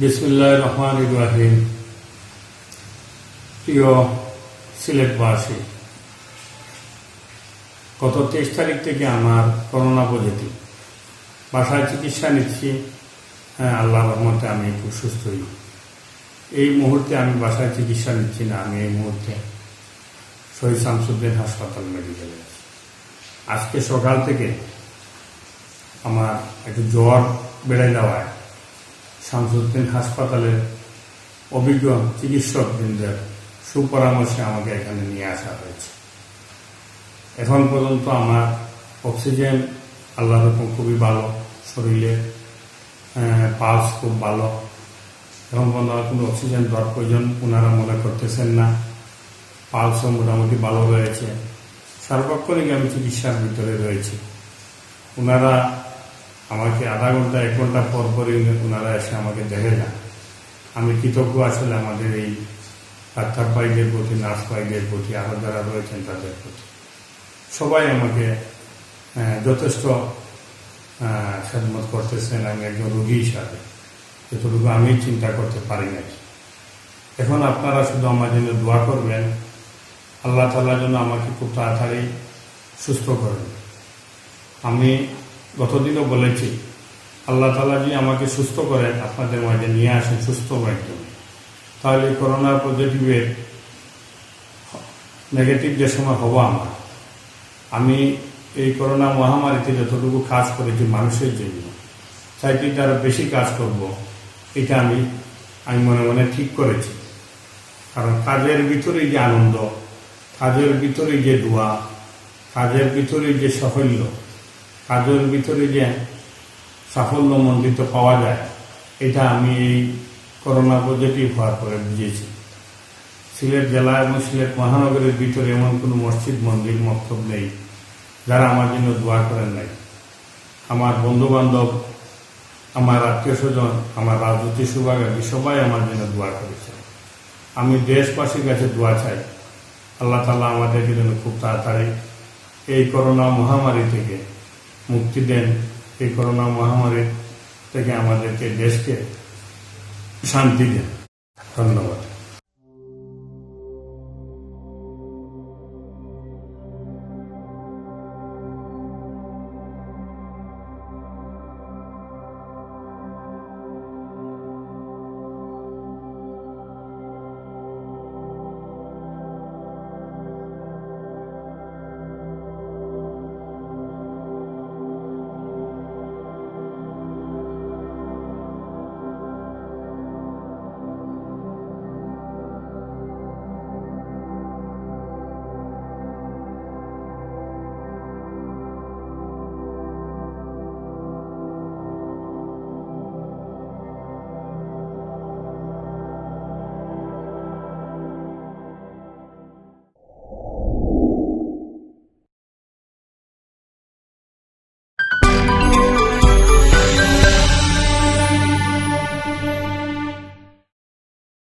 বিসমিল্লাহির রহমানির রহিম। প্রিয় সিলেটবাসী, গত 23 তারিখ থেকে আমার করোনা পজিটিভ। বাসায় চিকিৎসা নিচ্ছি। আল্লাহর রহমতে আমি খুব সুস্থই। এই মুহূর্তে আমি বাসায় চিকিৎসা নিচ্ছি না, আমি এই মুহূর্তে শহীদ শামসুদ্দিন হাসপাতাল মেডিকেলে আছি। আজকে সকাল থেকে আমার একটু জ্বর বেড়ে যাওয়ায় শামসুদ্দিন হাসপাতালের অভিজ্ঞ চিকিৎসকবৃন্দের সুপরামর্শে আমাকে এখানে নিয়ে আসা হয়েছে। এখন পর্যন্ত আমার অক্সিজেন আল্লাহর রকম খুবই ভালো, শরীরে পালস খুব ভালো। এখন পর্যন্ত আমার কোনো অক্সিজেন দেওয়ার প্রয়োজন ওনারা মনে করতেছেন না। পালসও মোটামুটি ভালো রয়েছে। সার্বক্ষণিক আমি চিকিৎসার ভিতরে রয়েছি। ওনারা আমাকে আধা ঘন্টা 1 ঘন্টা পর পরই ওনারা এসে আমাকে দেখে যান। আমি কৃতজ্ঞ আসলে আমাদের এই ডাক্তার ভাইদের প্রতি, নার্স ভাইদের প্রতি, আরও যারা রয়েছেন তাদের প্রতি। সবাই আমাকে যথেষ্ট খেদমত করতেছেন। আমি একজন রোগী হিসাবে যতটুকু আমি চিন্তা করতে পারি না। এখন আপনারা শুধু আমার জন্য দোয়া করবেন, আল্লাহ তাআলা যেন আমাকে খুব তাড়াতাড়ি সুস্থ করেন। আমি গতদিনও বলেছি, আল্লাহ তাআলা যদি আমাকে সুস্থ করেন, আপনাদের মাঝে নিয়ে আসেন সুস্থ একদম, তাহলে করোনা পজিটিভের নেগেটিভ যে সময় হবো আমি এই করোনা মহামারীতে যতটুকু কাজ করেছি মানুষের জন্য, চাইতে তারা বেশি কাজ করব, এটা আমি মনে মনে ঠিক করেছি। কারণ কাজের ভিতরেই যে আনন্দ, কাজের ভিতরেই যে দোয়া, কাজের ভিতরেই যে সাফল্য, কাজের ভিতরে যে সাফল্য মণ্ডিত পাওয়া যায়, এটা আমি এই করোনা পজিটিভ হওয়ার পরে বুঝেছি। সিলেট জেলা এবং সিলেট মহানগরের ভিতরে এমন কোনো মসজিদ, মন্দির, মক্তব নেই যারা আমার জন্য দোয়া করেন নাই। আমার বন্ধুবান্ধব, আমার আত্মীয় স্বজন, আমার রাজনৈতিক শুভাকাঙ্ক্ষী সবাই আমার জন্য দোয়া করেছে। আমি দেশবাসীর কাছে দোয়া চাই, আল্লাহ তাআলা আমাদেরকে যেন খুব তাড়াতাড়ি এই করোনা মহামারী থেকে মুক্তি দেন। এই করোনা মহামারী থেকে আমাদেরকে, দেশকে শান্তি দেন। ধন্যবাদ।